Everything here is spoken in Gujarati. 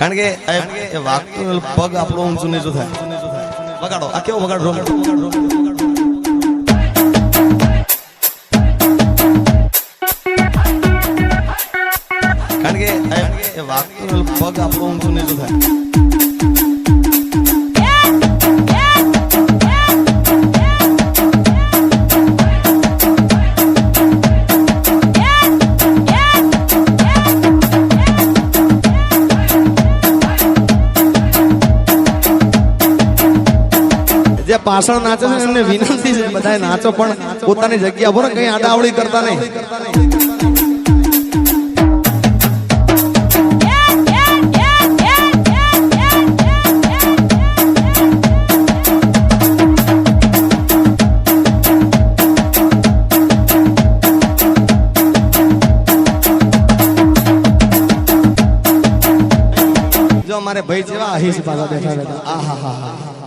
કારણ કે એ વાગતું પગ આપણો ઊંચું નીચું થાય. વગાડો આ કેવો વગાડો કારણ કે એ વાગતું પગ આપણો ઊંચું નીચું થાય. જે પાછળ નાચે છે એમને વિનંતી છે બધાય નાચો પણ પોતાની જગ્યા પર કઈ આડાવડી કરતા નહીં. જો અમારે ભાઈ જેવા અહીશ પાછા બેઠા બેઠા આ હા હા હા